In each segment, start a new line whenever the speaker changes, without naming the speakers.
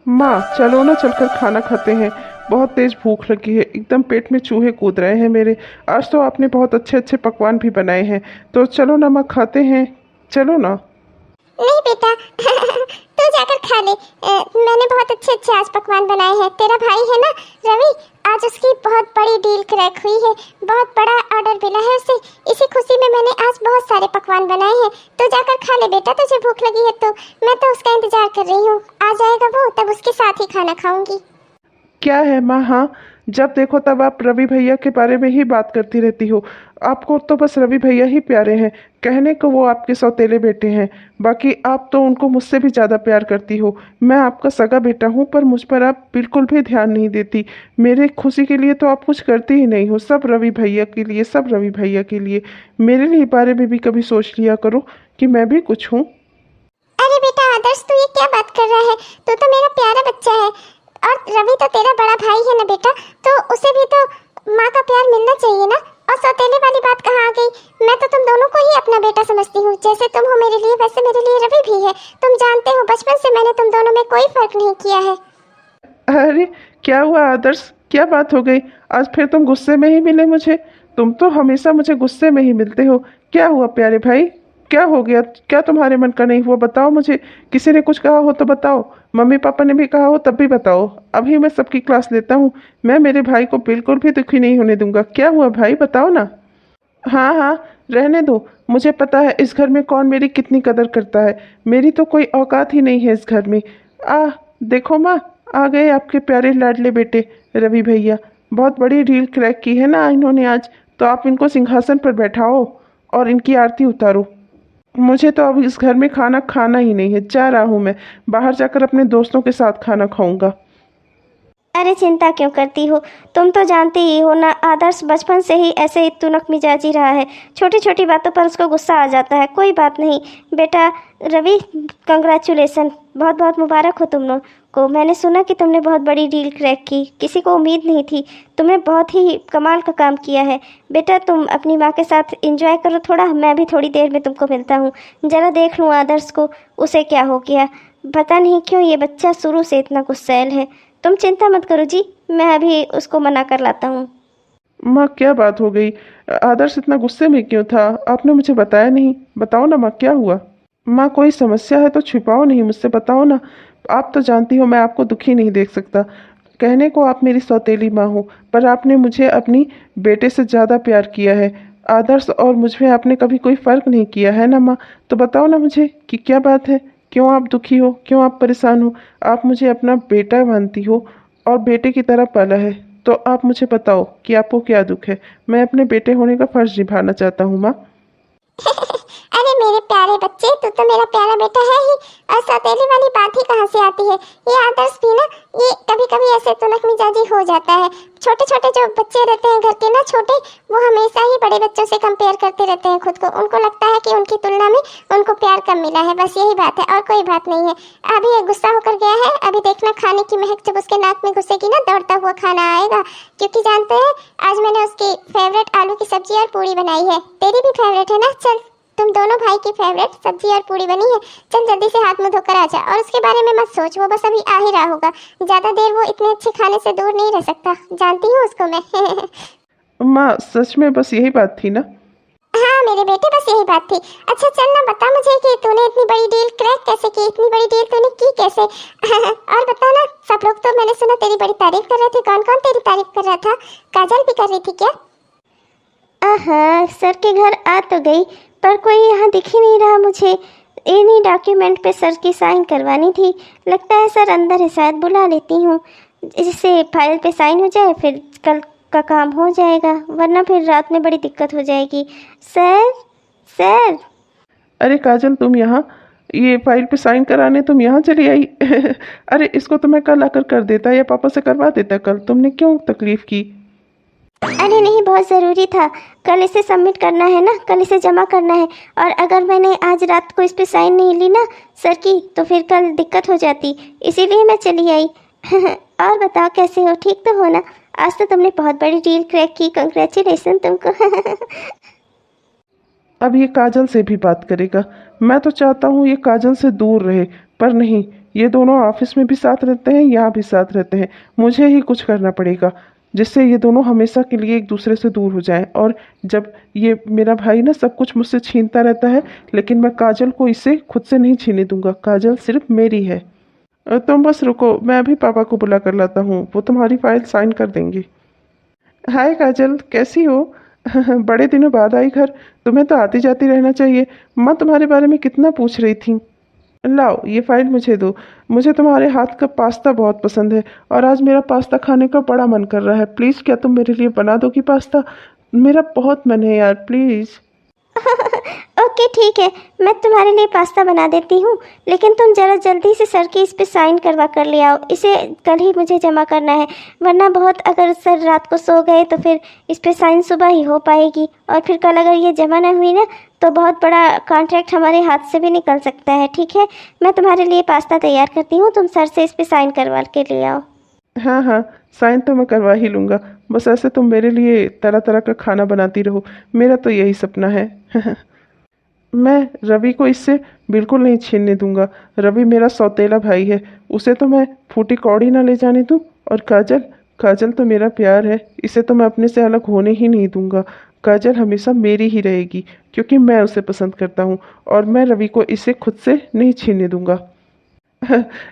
माँ चलो ना, चलकर खाना खाते हैं। बहुत तेज भूख लगी है, एकदम पेट में चूहे कूद रहे हैं मेरे। आज तो आपने बहुत अच्छे अच्छे पकवान भी बनाए हैं। तो चलो ना माँ, खाते हैं। चलो ना।
नहीं बेटा तू जाकर खा ले। मैंने बहुत अच्छे अच्छे आज पकवान बनाए हैं। तेरा भाई है ना रवि, आज उसकी बहुत बड़ी डील क्रैक हुई है। बहुत बड़ा ऑर्डर मिला है उसे। इसी खुशी में मैंने आज बहुत सारे पकवान बनाए हैं। तू जाकर खा ले बेटा, तुझे भूख लगी है तो। मैं तो उसका इंतजार कर रही हूँ, आ जाएगा वो तब उसके साथ ही खाना खाऊंगी।
क्या है माँ? हाँ, जब देखो तब आप रवि भैया के बारे में ही बात करती रहती हो। आपको तो बस रवि भैया ही प्यारे हैं। कहने को वो आपके सौतेले बेटे हैं, बाकी आप तो उनको मुझसे भी ज़्यादा प्यार करती हो। मैं आपका सगा बेटा हूँ, पर मुझ पर आप बिल्कुल भी ध्यान नहीं देती। मेरे खुशी के लिए तो आप कुछ करती ही नहीं हो। सब रवि भैया के लिए, सब रवि भैया के लिए। मेरे लिए बारे में भी कभी सोच लिया करो कि मैं भी कुछ हूँ।
अरे बेटा आदर्श, तू ये क्या बात कर रहा है? तू तो मेरा प्यारा बच्चा है। और रवि तो तेरा बड़ा भाई है ना बेटा, तो उसे भी तो माँ का प्यार मिलना चाहिए ना। और सौतेले वाली बात कहाँ आ गई? मैं तो तुम दोनों को ही अपना बेटा समझती हूँ। जैसे तुम हो मेरे लिए, वैसे मेरे लिए रवि भी है। तुम जानते हो बचपन से मैंने तुम दोनों में कोई फर्क नहीं किया है।
अरे, क्या हुआ आदर्श? क्या बात हो गई? आज फिर तुम गुस्से में ही मिले मुझे? तुम तो हमेशा मुझे गुस्से में ही मिलते हो। क्या हुआ प्यारे भाई? क्या हो गया? क्या तुम्हारे मन का नहीं हुआ? बताओ मुझे। किसी ने कुछ कहा हो तो बताओ। मम्मी पापा ने भी कहा हो तब भी बताओ। अभी मैं सबकी क्लास लेता हूँ। मैं मेरे भाई को बिल्कुल भी दुखी नहीं होने दूंगा। क्या हुआ भाई, बताओ ना। हाँ हाँ, रहने दो। मुझे पता है इस घर में कौन मेरी कितनी कदर करता है। मेरी तो कोई औकात ही नहीं है इस घर में। आ, देखो माँ, आ गए आपके प्यारे लाडले बेटे रवि भैया। बहुत बड़ी डील क्रैक की है ना इन्होंने आज। तो आप इनको सिंहासन पर बैठाओ और इनकी आरती उतारो। मुझे तो अब इस घर में खाना खाना ही नहीं है। जा रहा हूँ मैं। बाहर जाकर अपने दोस्तों के साथ खाना खाऊंगा।
अरे चिंता क्यों करती हो? तुम तो जानती ही हो ना, आदर्श बचपन से ही ऐसे ही तुनक मिजाजी रहा है। छोटी छोटी बातों पर उसको गुस्सा आ जाता है। कोई बात नहीं बेटा। रवि, कंग्रेचुलेसन, बहुत बहुत मुबारक हो तुम लोग को। मैंने सुना कि तुमने बहुत बड़ी डील क्रैक की, किसी को उम्मीद नहीं थी। तुमने बहुत ही कमाल का काम किया है बेटा। तुम अपनी माँ के साथ एंजॉय करो थोड़ा, मैं भी थोड़ी देर में तुमको मिलता हूँ। ज़रा देख लूँ आदर्श को, उसे क्या हो गया। पता नहीं क्यों ये बच्चा शुरू से इतना गुस्सैल है। तुम चिंता मत करो जी, मैं अभी उसको मना कर लाता हूँ।
माँ क्या बात हो गई? आदर्श इतना गुस्से में क्यों था? आपने मुझे बताया नहीं। बताओ ना माँ, क्या हुआ? माँ कोई समस्या है तो छिपाओ नहीं, मुझसे बताओ ना। आप तो जानती हो मैं आपको दुखी नहीं देख सकता। कहने को आप मेरी सौतेली माँ हो, पर आपने मुझे अपनी बेटे से ज़्यादा प्यार किया है। आदर्श और मुझ में आपने कभी कोई फ़र्क नहीं किया है ना माँ। तो बताओ ना मुझे कि क्या बात है। क्यों आप दुखी हो? क्यों आप परेशान हो? आप मुझे अपना बेटा मानती हो और बेटे की तरह पाला है। तो आप मुझे बताओ कि आपको क्या दुख है। मैं अपने बेटे होने का फ़र्ज़ निभाना चाहता हूँ माँ।
अरे मेरे प्यारे बच्चे, तू तो मेरा प्यारा बेटा है ही। और सौतेली वाली बात ही कहाँ से आती है? ये आदर्श भी ना, ये कभी कभी ऐसे तुनक मिजाजी हो जाता है। छोटे छोटे जो बच्चे रहते हैं घर के ना, छोटे, वो हमेशा ही बड़े बच्चों से कंपेयर करते रहते हैं खुद को। उनको लगता है कि उनकी तुलना में उनको प्यार कम मिला है। बस यही बात है और कोई बात नहीं है। अभी ये गुस्सा होकर गया है, अभी देखना खाने की महक जब उसके नाक में घुसेगी ना, दौड़ता हुआ खाना आएगा। क्योंकि जानते हैं आज मैंने उसकी फेवरेट आलू की सब्जी और पूरी बनाई है। तेरी भी फेवरेट है ना? चल, तुम दोनों भाई की फेवरेट सब्जी और पूरी बनी है। चल जल्दी से हाथ मुंह धोकर आ जा। और उसके बारे में मत सोच, वो बस अभी आ ही रहा होगा। ज्यादा देर वो इतने अच्छे खाने से दूर नहीं रह सकता, जानती हूँ उसको मैं
माँ सच में बस यही बात थी ना?
हाँ मेरे बेटे, बस यही बात थी। अच्छा चल ना, बता मुझे कि तूने इतनी बड़ी डील क्रैक कैसे की? इतनी बड़ी डील तूने की कैसे और बता ना, सब लोग तो मैंने सुना तेरी बड़ी तारीफ कर रहे थे। कौन कौन तेरी तारीफ कर रहा था? काजल भी कर रही थी क्या?
हाँ, सर के घर आ तो गई, पर कोई यहाँ दिख ही नहीं रहा मुझे। इन्हीं डॉक्यूमेंट पे सर की साइन करवानी थी। लगता है सर अंदर है, शायद बुला लेती हूँ, जिससे फाइल पे साइन हो जाए, फिर कल का काम हो जाएगा, वरना फिर रात में बड़ी दिक्कत हो जाएगी। Sir, sir.
अरे काजल, तुम यहाँ? ये फाइल पे साइन कराने तुम यहाँ चली आई? अरे इसको तो मैं कल आकर कर देता या पापा से करवा देता कल। तुमने क्यों तकलीफ की?
अरे नहीं, बहुत ज़रूरी था। कल इसे सबमिट करना है ना, कल इसे जमा करना है। और अगर मैंने आज रात को इस पे साइन नहीं ली ना सर की, तो फिर कल दिक्कत हो जाती, इसीलिए मैं चली आई। और बताओ कैसे हो, ठीक तो हो ना? आज तो तुमने बहुत बड़ी डील क्रैक की, कंग्रेचुलेसन तुमको।
अब ये काजल से भी बात करेगा। मैं तो चाहता हूँ ये काजल से दूर रहे, पर नहीं। ये दोनों ऑफिस में भी साथ रहते हैं, यहाँ भी साथ रहते हैं। मुझे ही कुछ करना पड़ेगा जिससे ये दोनों हमेशा के लिए एक दूसरे से दूर हो जाएं। और जब ये मेरा भाई ना सब कुछ मुझसे छीनता रहता है, लेकिन मैं काजल को इसे खुद से नहीं छीनने दूंगा। काजल सिर्फ मेरी है। तुम बस रुको, मैं अभी पापा को बुला कर लाता हूँ, वो तुम्हारी फाइल साइन कर देंगे। हाय काजल, कैसी हो? बड़े दिनों बाद आई घर। तुम्हें तो आती जाती रहना चाहिए। माँ तुम्हारे बारे में कितना पूछ रही थी। लाओ ये फाइल मुझे दो। मुझे तुम्हारे हाथ का पास्ता बहुत पसंद है और आज मेरा पास्ता खाने का बड़ा मन कर रहा है। प्लीज़ क्या तुम मेरे लिए बना दोगी पास्ता? मेरा बहुत मन है यार, प्लीज़।
ओके ठीक है, मैं तुम्हारे लिए पास्ता बना देती हूँ, लेकिन तुम ज़रा जल्दी से सर की इस पे साइन करवा कर ले आओ। इसे कल ही मुझे जमा करना है, वरना बहुत अगर सर रात को सो गए तो फिर इस पे साइन सुबह ही हो पाएगी, और फिर कल अगर ये जमा ना हुई ना तो बहुत बड़ा कॉन्ट्रैक्ट हमारे हाथ से भी निकल सकता है। ठीक है, मैं तुम्हारे लिए पास्ता तैयार करती हूँ, तुम सर से इस पे साइन करवा के ले आओ।
हाँ हाँ, साइन तो मैं करवा ही लूँगा। बस ऐसे तुम मेरे लिए तरह तरह का खाना बनाती रहो, मेरा तो यही सपना है। मैं रवि को इससे बिल्कुल नहीं छीनने दूंगा। रवि मेरा सौतेला भाई है, उसे तो मैं फूटी कौड़ी ना ले जाने दूं। और काजल, काजल तो मेरा प्यार है, इसे तो मैं अपने से अलग होने ही नहीं दूंगा। काजल हमेशा मेरी ही रहेगी क्योंकि मैं उसे पसंद करता हूँ और मैं रवि को इसे खुद से नहीं छीनने दूंगा।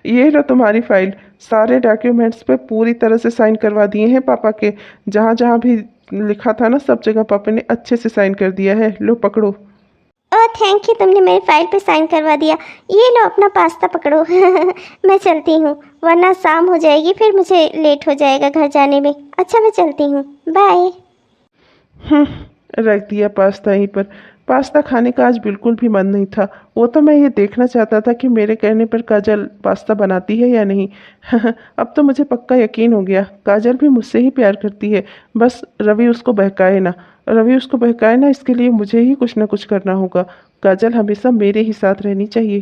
ये लो तुम्हारी फाइल। सारे डॉक्यूमेंट्स पे पूरी तरह से साइन करवा दिए हैं पापा के। जहाँ जहाँ भी लिखा था ना, सब जगह पापा ने अच्छे से साइन कर दिया है। लो पकड़ो।
ओह थैंक यू, तुमने मेरी फाइल पे साइन करवा दिया। ये लो अपना पास्ता पकड़ो। मैं चलती हूँ, वरना शाम हो जाएगी, फिर मुझे लेट हो जाएगा घर जाने में। अच्छा मैं चलती हूँ, बाय।
रख दिया पास्ता यहीं पर। पास्ता खाने का आज बिल्कुल भी मन नहीं था। वो तो मैं ये देखना चाहता था कि मेरे कहने पर काजल पास्ता बनाती है या नहीं। अब तो मुझे पक्का यकीन हो गया, काजल भी मुझसे ही प्यार करती है। बस रवि उसको बहकाए ना, रवि उसको बहकाए ना, इसके लिए मुझे ही कुछ ना कुछ करना होगा। काजल हमेशा मेरे ही साथ रहनी चाहिए।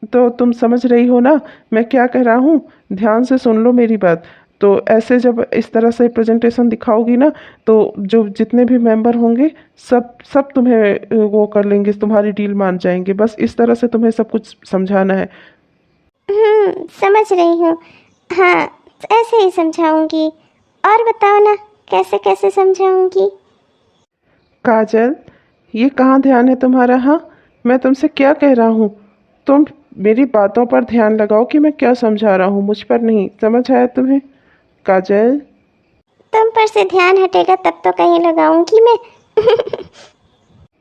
तो तुम समझ रही हो ना मैं क्या कह रहा हूँ? ध्यान से सुन लो मेरी बात। तो ऐसे जब इस तरह से प्रेजेंटेशन दिखाओगी ना, तो जो जितने भी मेंबर होंगे सब सब तुम्हें वो कर लेंगे, तुम्हारी डील मान जाएंगे। बस इस तरह से तुम्हें सब कुछ समझाना है।
समझ रही हूँ। हाँ, ऐसे ही समझाऊंगी। और बताओ ना, कैसे कैसे समझाऊंगी?
काजल, ये कहाँ ध्यान है तुम्हारा? हाँ, मैं तुमसे क्या कह रहा हूँ? तुम मेरी बातों पर ध्यान लगाओ कि मैं क्या समझा रहा हूँ, मुझ पर नहीं। समझ आया तुम्हें काजल?
तुम पर से ध्यान हटेगा तब तो कहीं लगाऊंगी मैं।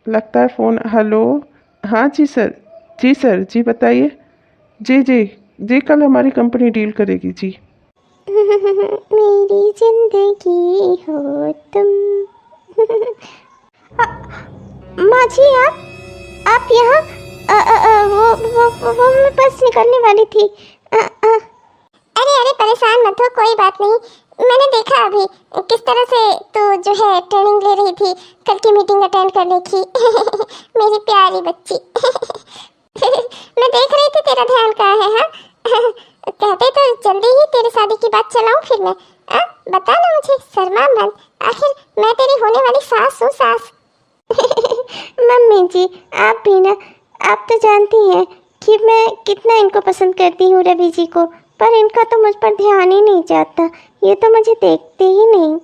लगता है फ़ोन। हेलो। हाँ जी सर, जी सर, जी बताइए। जी जी जी, कल हमारी कंपनी डील करेगी जी।
मेरी जिंदगी हो तुम। माँ जी, आप यहाँ? वो मैं बस निकलने वाली थी।
अरे अरे परेशान मत हो, कोई बात नहीं। मैंने देखा अभी किस तरह से तू जो है ट्रेनिंग ले रही थी कल की मीटिंग अटेंड करने की। मेरी प्यारी बच्ची। मैं देख रही थी तेरा ध्यान कहाँ है। हाँ कहते तो जल्दी ही तेरी शादी की बात चलाऊं फिर मैं। बता ना मुझे, शर्मा मत, आखिर मैं तेरी होने वाली सास हूँ, सास।
मम्मी जी, आप भी ना, आप तो जानती हैं कि मैं कितना इनको पसंद करती हूँ, रवि जी को, पर इनका तो मुझ पर ध्यान ही नहीं जाता। ये तो मुझे देखते ही नहीं।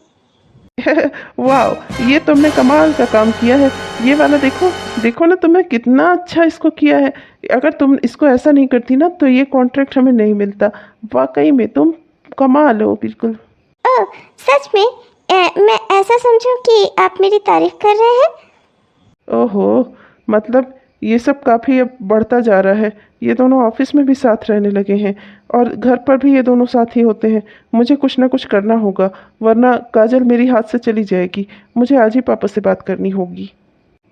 वाह, ये तुमने कमाल का काम किया है। ये वाला देखो, देखो ना तुमने कितना अच्छा इसको किया है। अगर तुम इसको ऐसा नहीं करती ना तो ये कॉन्ट्रैक्ट हमें नहीं मिलता। वाकई में तुम कमाल हो बिल्कुल।
ओह सच में? मैं ऐसा समझूं कि आप मेरी तारीफ कर रहे हैं?
ओहो, मतलब ये सब काफ़ी अब बढ़ता जा रहा है। ये दोनों ऑफिस में भी साथ रहने लगे हैं और घर पर भी ये दोनों साथ ही होते हैं। मुझे कुछ ना कुछ करना होगा, वरना काजल मेरी हाथ से चली जाएगी। मुझे आज ही पापा से बात करनी होगी।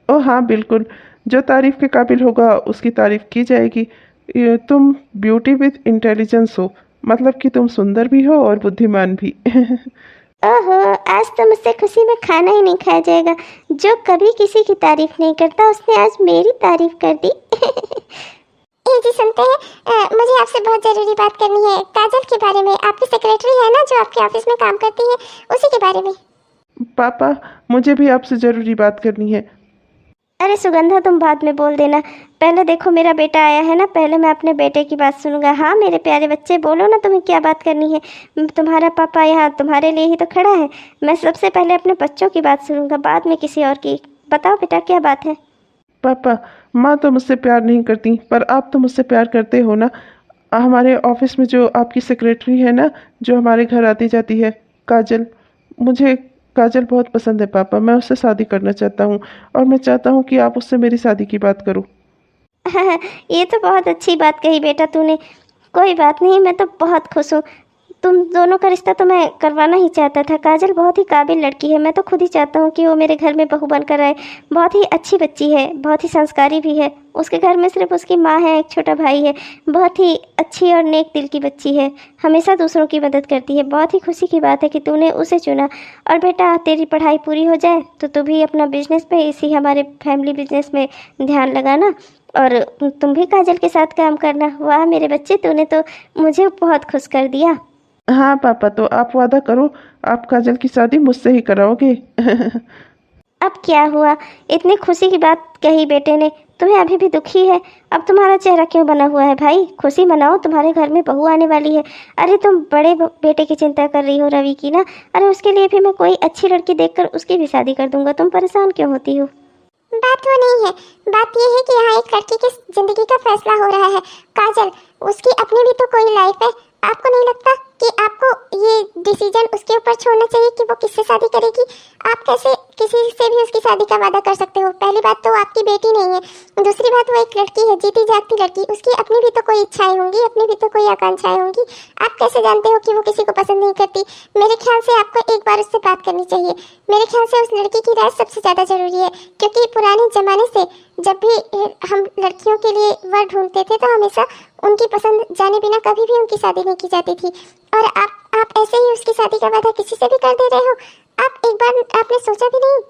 ओह हाँ बिल्कुल, जो तारीफ़ के काबिल होगा उसकी तारीफ़ की जाएगी। तुम ब्यूटी विद इंटेलिजेंस हो, मतलब कि तुम सुंदर भी हो और बुद्धिमान भी।
ओहो, आज तो मुझसे खुशी में खाना ही नहीं खाया जाएगा। जो कभी किसी की तारीफ नहीं करता उसने आज मेरी तारीफ कर दी।
ये जी सुनते हैं, मुझे आपसे बहुत ज़रूरी बात करनी है काजल के बारे में। आपकी सेक्रेटरी है ना जो आपके ऑफिस में काम करती है, उसी के बारे में।
पापा, मुझे भी आपसे ज़रूरी बात करनी है।
अरे सुगंधा, तुम बाद में बोल देना, पहले देखो मेरा बेटा आया है ना, पहले मैं अपने बेटे की बात सुनूंगा। हाँ मेरे प्यारे बच्चे, बोलो ना तुम्हें क्या बात करनी है। तुम्हारा पापा यहाँ तुम्हारे लिए ही तो खड़ा है। मैं सबसे पहले अपने बच्चों की बात सुनूंगा, बाद में किसी और की। बताओ बेटा क्या बात है।
पापा, माँ तो मुझसे प्यार नहीं करती, पर आप तो मुझसे प्यार करते हो ना। हमारे ऑफिस में जो आपकी सेक्रेटरी है ना, जो हमारे घर आती जाती है, काजल, मुझे काजल बहुत पसंद है पापा। मैं उससे शादी करना चाहता हूँ, और मैं चाहता हूँ कि आप उससे मेरी शादी की बात करो।
ये तो बहुत अच्छी बात कही बेटा तूने। कोई बात नहीं, मैं तो बहुत खुश हूँ। तुम दोनों का रिश्ता तो मैं करवाना ही चाहता था। काजल बहुत ही काबिल लड़की है, मैं तो खुद ही चाहता हूँ कि वो मेरे घर में बहू बनकर आए। बहुत ही अच्छी बच्ची है, बहुत ही संस्कारी भी है। उसके घर में सिर्फ उसकी माँ है, एक छोटा भाई है। बहुत ही अच्छी और नेक दिल की बच्ची है, हमेशा दूसरों की मदद करती है। बहुत ही खुशी की बात है कि तूने उसे चुना। और बेटा तेरी पढ़ाई पूरी हो जाए तो तू भी अपना बिजनेस पे, इसी हमारे फैमिली बिजनेस में ध्यान लगाना, और तुम भी काजल के साथ काम करना। वाह मेरे बच्चे, तूने तो मुझे बहुत खुश कर दिया।
हाँ पापा, तो आप वादा करो, आप काजल की शादी मुझसे ही कराओगे।
अब क्या हुआ, इतनी खुशी की बात कही बेटे ने, तुम्हें अभी भी दुखी है? अब तुम्हारा चेहरा क्यों बना हुआ है भाई? खुशी मनाओ, तुम्हारे घर में बहू आने वाली है। अरे तुम बड़े बेटे की चिंता कर रही हो रवि की ना। अरे उसके लिए भी मैं कोई अच्छी लड़की देखकर उसकी भी शादी कर दूंगा। तुम परेशान क्यों होती हो?
बात वो नहीं है, बात ये है कि यहाँ एक लड़की की जिंदगी का फैसला हो रहा है। काजल, उसकी अपनी भी तो कोई लाइफ है। आपको नहीं लगता कि आपको ये डिसीजन उसके ऊपर छोड़ना चाहिए कि वो किससे शादी करेगी? आप कैसे किसी से भी उसकी शादी का वादा कर सकते हो? पहली बात तो वो आपकी बेटी नहीं है, दूसरी बात वो एक लड़की है, जीती जागती लड़की। उसकी अपनी भी तो कोई इच्छाएं होंगी, अपनी भी तो कोई आकांक्षाएं होंगी। आप कैसे जानते हो कि वो किसी को पसंद नहीं करती? मेरे ख्याल से आपको एक बार उससे बात करनी चाहिए। मेरे ख्याल से उस लड़की की राय सबसे ज़्यादा जरूरी है, क्योंकि पुराने ज़माने से जब भी हम लड़कियों के लिए वर ढूंढते थे तो हमेशा उनकी पसंद जाने बिना कभी भी उनकी शादी नहीं की जाती थी। और आप ऐसे ही उसकी शादी का वादा किसी से भी कर दे रहे हो। आप एक बार आपने सोचा भी नहीं?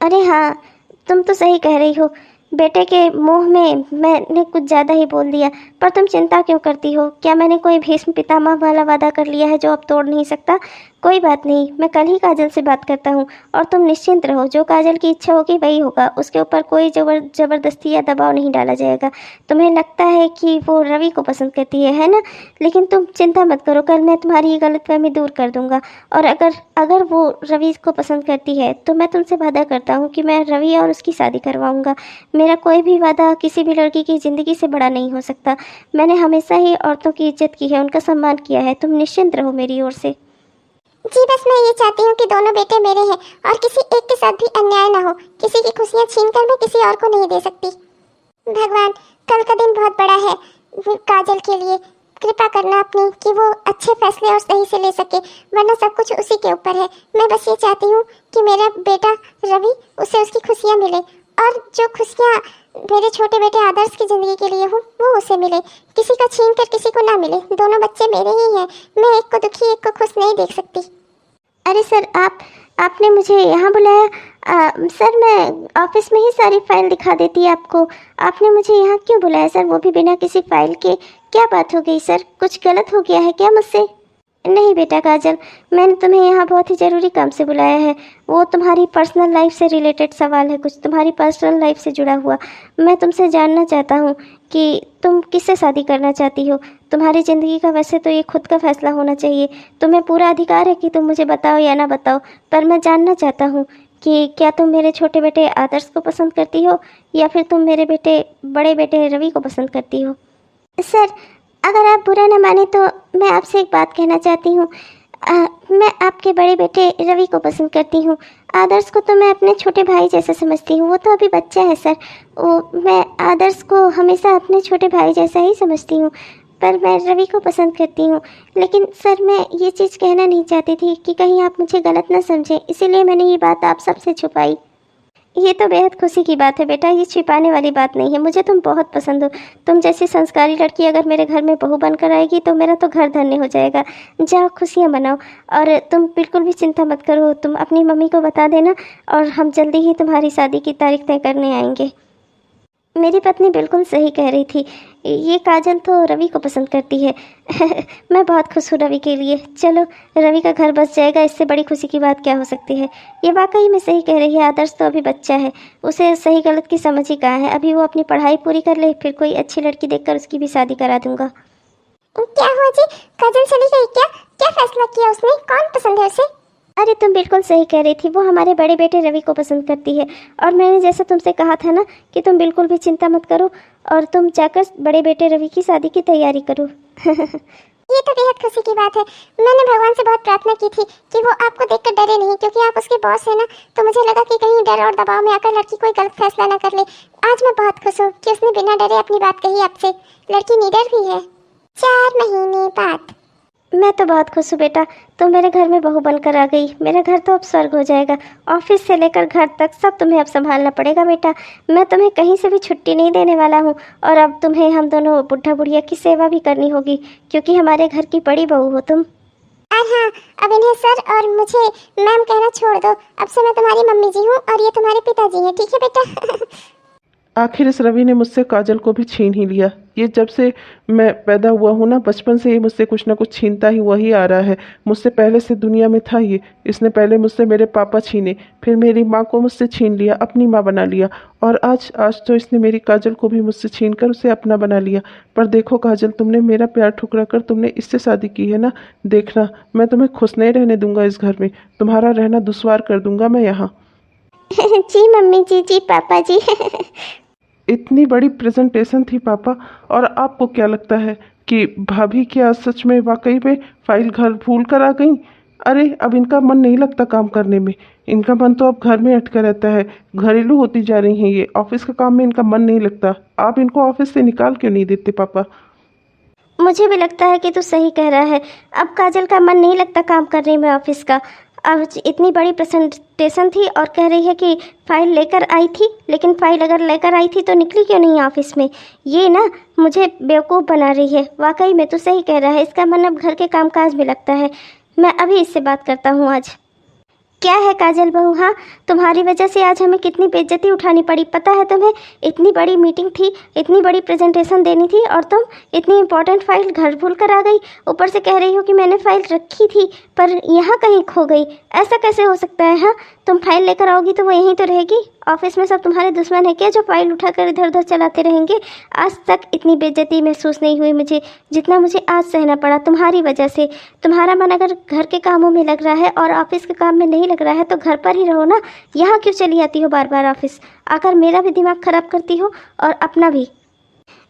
अरे हाँ, तुम तो सही कह रही हो। बेटे के मुंह में मैंने कुछ ज़्यादा ही बोल दिया। पर तुम चिंता क्यों करती हो? क्या मैंने कोई भीष्म पितामह वाला वादा कर लिया है जो अब तोड़ नहीं सकता? कोई बात नहीं, मैं कल ही काजल से बात करता हूँ, और तुम निश्चिंत रहो, जो काजल की इच्छा होगी वही होगा। उसके ऊपर कोई जबरदस्ती या दबाव नहीं डाला जाएगा। तुम्हें लगता है कि वो रवि को पसंद करती है ना? लेकिन तुम चिंता मत करो, कल मैं तुम्हारी ये गलतफहमी दूर कर दूंगा। और अगर वो रवि को पसंद करती है तो मैं तुमसे वादा करता हूँ कि मैं रवि और उसकी शादी करवाऊँगा। मेरा कोई भी वादा किसी भी लड़की की ज़िंदगी से बड़ा नहीं हो सकता। मैंने हमेशा ही औरतों की इज्जत की है, उनका सम्मान किया है। तुम निश्चिंत रहो मेरी ओर से।
जी बस मैं ये चाहती हूँ कि दोनों बेटे मेरे हैं और किसी एक के साथ भी अन्याय ना हो। किसी की खुशियाँ छीन कर मैं किसी और को नहीं दे सकती। भगवान, कल का दिन बहुत बड़ा है। काजल के लिए कृपा करना अपनी कि वो अच्छे फैसले और सही से ले सके, वरना सब कुछ उसी के ऊपर है। मैं बस ये चाहती हूँ कि मेरा बेटा रवि, उसे उसकी खुशियाँ मिले, और जो खुशियाँ मेरे छोटे बेटे आदर्श की ज़िंदगी के लिए हो वो उसे मिले। किसी का छीन कर किसी को ना मिले। दोनों बच्चे मेरे ही हैं। मैं एक को दुखी एक को खुश नहीं देख सकती।
अरे सर, आपने मुझे यहाँ बुलाया? सर मैं ऑफिस में ही सारी फाइल दिखा देती आपको। आपने मुझे यहाँ क्यों बुलाया सर, वो भी बिना किसी फाइल के? क्या बात हो गई सर, कुछ गलत हो गया है क्या मुझसे? नहीं बेटा काजल, मैंने तुम्हें यहाँ बहुत ही ज़रूरी काम से बुलाया है। वो तुम्हारी पर्सनल लाइफ से रिलेटेड सवाल है, कुछ तुम्हारी पर्सनल लाइफ से जुड़ा हुआ। मैं तुमसे जानना चाहता हूँ कि तुम किससे शादी करना चाहती हो। तुम्हारी ज़िंदगी का वैसे तो ये खुद का फैसला होना चाहिए, तुम्हें पूरा अधिकार है कि तुम मुझे बताओ या ना बताओ, पर मैं जानना चाहता हूँ कि क्या तुम मेरे छोटे बेटे आदर्श को पसंद करती हो, या फिर तुम मेरे बड़े बेटे रवि को पसंद करती हो? सर अगर आप बुरा न माने तो मैं आपसे एक बात कहना चाहती हूँ। मैं आपके बड़े बेटे रवि को पसंद करती हूँ। आदर्श को तो मैं अपने छोटे भाई जैसा समझती हूँ, वो तो अभी बच्चा है सर। मैं आदर्श को हमेशा अपने छोटे भाई जैसा ही समझती हूँ, पर मैं रवि को पसंद करती हूँ। लेकिन सर मैं ये चीज़ कहना नहीं चाहती थी कि कहीं आप मुझे गलत ना समझें, इसीलिए मैंने ये बात आप सबसे छुपाई। ये तो बेहद खुशी की बात है बेटा, ये छिपाने वाली बात नहीं है। मुझे तुम बहुत पसंद हो। तुम जैसी संस्कारी लड़की अगर मेरे घर में बहू बनकर आएगी तो मेरा तो घर धन्य हो जाएगा। जाओ खुशियाँ मनाओ, और तुम बिल्कुल भी चिंता मत करो। तुम अपनी मम्मी को बता देना, और हम जल्दी ही तुम्हारी शादी की तारीख तय करने आएंगे। मेरी पत्नी बिल्कुल सही कह रही थी। ये काजल तो रवि को पसंद करती है। मैं बहुत खुश हूँ रवि के लिए। चलो, रवि का घर बस जाएगा, इससे बड़ी खुशी की बात क्या हो सकती है। ये वाकई में सही कह रही है, आदर्श तो अभी बच्चा है, उसे सही गलत की समझ ही कहाँ है। अभी वो अपनी पढ़ाई पूरी कर ले, फिर कोई अच्छी लड़की देखकर उसकी भी शादी करा दूंगा।
क्या हुआ जी, काजल चली गई क्या? क्या फैसला किया उसने? कौन पसंद है उसे?
अरे तुम बिल्कुल सही कह रही थी, वो हमारे बड़े बेटे रवि को पसंद करती है। और मैंने जैसा तुमसे कहा था ना कि तुम बिल्कुल भी चिंता मत करो और तुम जाकर बड़े बेटे रवि की शादी की तैयारी करो।
ये तो बेहद खुशी की बात है। मैंने भगवान से बहुत प्रार्थना की थी कि वो आपको देखकर डरे नहीं, क्योंकि आप उसके बॉस है ना। तो मुझे लगा कि कहीं डर और दबाव में आकर लड़की कोई गलत फैसला ना कर ले। आज मैं बहुत खुश हूँ कि उसने बिना डरे अपनी बात कही आपसे। लड़की निडर भी है। 4 महीने बाद।
मैं तो बहुत खुश हूँ बेटा, तुम मेरे घर में बहू बनकर आ गई। मेरा घर तो अब स्वर्ग हो जाएगा। ऑफिस से लेकर घर तक सब तुम्हें अब संभालना पड़ेगा बेटा। मैं तुम्हें कहीं से भी छुट्टी नहीं देने वाला हूँ। और अब तुम्हें हम दोनों बुढ़ा बुढ़िया की सेवा भी करनी होगी, क्योंकि हमारे घर की बड़ी बहू हो तुम।
और हाँ, अब इन्हें सर और मुझे मैम कहना छोड़ दो। अब से मैं तुम्हारी मम्मी जी हूँ और ये तुम्हारे पिताजी हैं, ठीक है बेटा?
आखिर इस रवि ने मुझसे काजल को भी छीन ही लिया। ये जब से मैं पैदा हुआ हूँ ना, बचपन से ही मुझसे कुछ ना कुछ छीनता ही वही आ रहा है। मुझसे पहले से दुनिया में था ये। इसने पहले मुझसे मेरे पापा छीने, फिर मेरी माँ को मुझसे छीन लिया, अपनी माँ बना लिया, और आज तो इसने मेरी काजल को भी मुझसे छीन कर उसे अपना बना लिया। पर देखो काजल, तुमने मेरा प्यार ठुकरा कर तुमने इससे शादी की है ना। देखना, मैं तुम्हें खुश नहीं रहने दूंगा इस घर में। तुम्हारा रहना दुश्वार कर दूंगा मैं यहाँ।
जी मम्मी जी, जी पापा जी।
इतनी बड़ी प्रेजेंटेशन थी पापा, और आपको क्या लगता है कि भाभी क्या सच में वाकई में फाइल घर भूल कर आ गई? अरे अब इनका मन नहीं लगता काम करने में। इनका मन तो अब घर में अटका रहता है। घरेलू होती जा रही हैं ये। ऑफिस का काम में इनका मन नहीं लगता। आप इनको ऑफिस से निकाल क्यों नहीं देते पापा?
मुझे भी लगता है कि तू सही कह रहा है। अब काजल का मन नहीं लगता काम करने में ऑफिस का। अब इतनी बड़ी प्रेजेंटेशन थी और कह रही है कि फाइल लेकर आई थी, लेकिन फाइल अगर लेकर आई थी तो निकली क्यों नहीं ऑफिस में? ये ना मुझे बेवकूफ़ बना रही है। वाकई में तू सही कह रहा है, इसका मन अब घर के कामकाज में लगता है। मैं अभी इससे बात करता हूँ आज। क्या है काजल बहू? हाँ, तुम्हारी वजह से आज हमें कितनी बेइज्जती उठानी पड़ी, पता है तुम्हें? इतनी बड़ी मीटिंग थी, इतनी बड़ी प्रेजेंटेशन देनी थी, और तुम इतनी इंपॉर्टेंट फाइल घर भूल कर आ गई। ऊपर से कह रही हो कि मैंने फाइल रखी थी पर यहाँ कहीं खो गई। ऐसा कैसे हो सकता है? हाँ, तुम फाइल लेकर आओगी तो वो यहीं तो रहेगी। ऑफिस में सब तुम्हारे दुश्मन है क्या जो फाइल उठाकर इधर उधर चलाते रहेंगे? आज तक इतनी बेइज्जती महसूस नहीं हुई मुझे जितना मुझे आज सहना पड़ा तुम्हारी वजह से। तुम्हारा मन अगर घर के कामों में लग रहा है और ऑफिस के काम में नहीं लग रहा है तो घर पर ही रहो ना। यहाँ क्यों चली आती हो बार बार ऑफिस? आकर मेरा भी दिमाग खराब करती हो और अपना भी।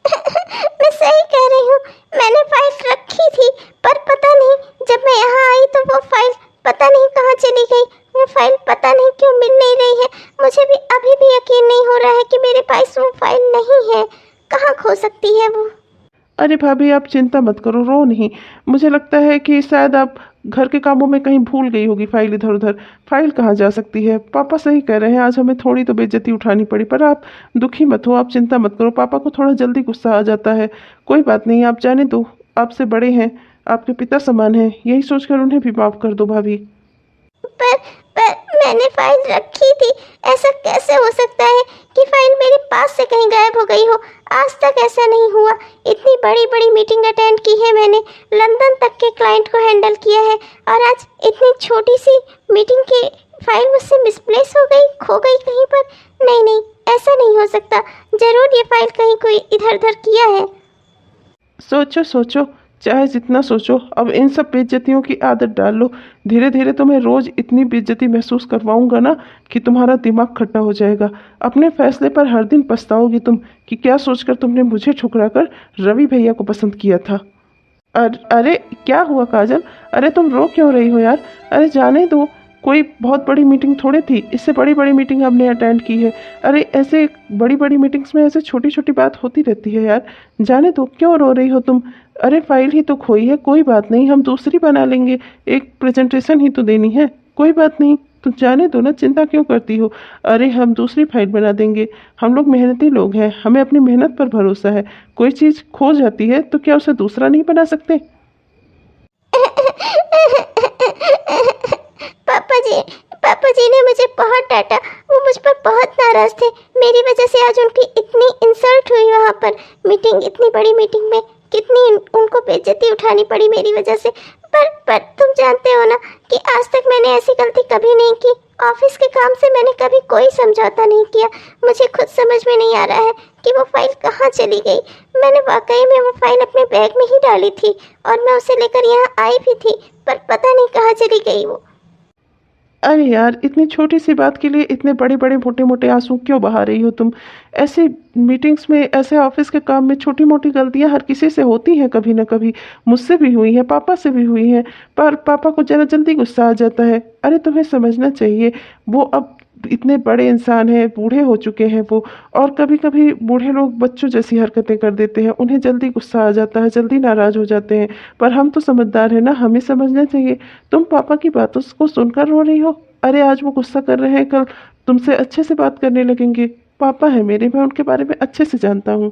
मैं सही कह रही हूँ, मैंने फाइल रखी थी, पर पता नहीं जब मैं यहाँ आई तो वो फाइल पता नहीं कहाँ चली गई। वो फाइल पता नहीं क्यों मिल नहीं रही है। मुझे भी अभी भी यकीन नहीं हो रहा है कि मेरे पास वो फाइल नहीं है। कहाँ खो सकती है वो?
अरे भाभी, आप चिंता मत करो, रो नहीं। मुझे लगता है कि शायद आप घर के कामों में कहीं भूल गई होगी फाइल इधर उधर। फाइल कहाँ जा सकती है? पापा सही कह रहे हैं, आज हमें थोड़ी तो बेइज्जती उठानी पड़ी, पर आप दुखी मत हो, आप चिंता मत करो। पापा को थोड़ा जल्दी गुस्सा आ जाता है। कोई बात नहीं, आप जाने दो। आपसे बड़े हैं, आपके पिता समान हैं, यही सोचकर उन्हें भी माफ़ कर दो भाभी।
पर मैंने फाइल रखी थी। ऐसा कैसे हो सकता है कि फाइल मेरे पास से कहीं गायब हो गई हो? आज तक ऐसा नहीं हुआ। इतनी बड़ी बड़ी मीटिंग अटेंड की है मैंने, लंदन तक के क्लाइंट को हैंडल किया है, और आज इतनी छोटी सी मीटिंग की फाइल मुझसे मिसप्लेस हो गई, खो गई कहीं पर? नहीं नहीं, ऐसा नहीं हो सकता। जरूर ये फाइल कहीं कोई इधर उधर किया है।
सोचो सोचो, चाहे जितना सोचो, अब इन सब बेइज्जतियों की आदत डाल लो। धीरे धीरे तुम्हें रोज इतनी बेइज्जती महसूस करवाऊंगा ना कि तुम्हारा दिमाग खट्टा हो जाएगा। अपने फैसले पर हर दिन पछताओगी तुम कि क्या सोचकर तुमने मुझे ठुकराकर रवि भैया को पसंद किया था। अरे क्या हुआ काजल? अरे तुम रो क्यों रही हो यार? अरे जाने दो, कोई बहुत बड़ी मीटिंग थोड़ी थी, इससे बड़ी बड़ी मीटिंग हमने अटेंड की है। अरे ऐसे बड़ी बड़ी मीटिंग्स में ऐसे छोटी छोटी बात होती रहती है यार। जाने दो, क्यों रो रही हो तुम? अरे फाइल ही तो खोई है, कोई बात नहीं, हम दूसरी बना लेंगे। एक प्रेजेंटेशन ही तो देनी है, कोई बात नहीं, तुम जाने दो ना, चिंता क्यों करती हो? अरे हम दूसरी फाइल बना देंगे। हम लोग मेहनती लोग हैं, हमें अपनी मेहनत पर भरोसा है। कोई चीज़ खो जाती है तो क्या उसे दूसरा नहीं बना सकते?
पापा जी,
पापा जी ने मुझे बहुत डांटा, वो मुझ पर बहुत नाराज थे। मेरी वजह से आज उनकी इतनी इंसल्ट हुई वहाँ पर मीटिंग, इतनी बड़ी मीटिंग में कितनी उनको बेइज्जती उठानी पड़ी मेरी वजह से। पर तुम जानते हो ना कि आज तक मैंने ऐसी गलती कभी नहीं की। ऑफिस के काम से मैंने कभी कोई समझौता नहीं किया। मुझे खुद समझ में नहीं आ रहा है कि वो फाइल कहाँ चली गई। मैंने वाकई में वो फाइल अपने बैग में ही डाली थी और मैं उसे लेकर यहाँ आई भी थी, पर पता नहीं कहाँ चली गई वो।
अरे यार, इतनी छोटी सी बात के लिए इतने बड़े बड़े मोटे मोटे आंसू क्यों बहा रही हो तुम? ऐसे मीटिंग्स में, ऐसे ऑफिस के काम में छोटी मोटी गलतियां हर किसी से होती हैं, कभी ना कभी। मुझसे भी हुई है, पापा से भी हुई है, पर पापा को जरा जल्दी गुस्सा आ जाता है। अरे तुम्हें समझना चाहिए, वो अब इतने बड़े इंसान हैं, बूढ़े हो चुके हैं वो, और कभी कभी बूढ़े लोग बच्चों जैसी हरकतें कर देते हैं, उन्हें जल्दी गुस्सा आ जाता है, जल्दी नाराज हो जाते हैं। पर हम तो समझदार हैं ना, हमें समझना चाहिए। तुम पापा की बातों को सुनकर रो रही हो? अरे आज वो गुस्सा कर रहे हैं, कल तुमसे अच्छे से बात करने लगेंगे। पापा है मेरे, मैं उनके बारे में अच्छे से जानता हूँ।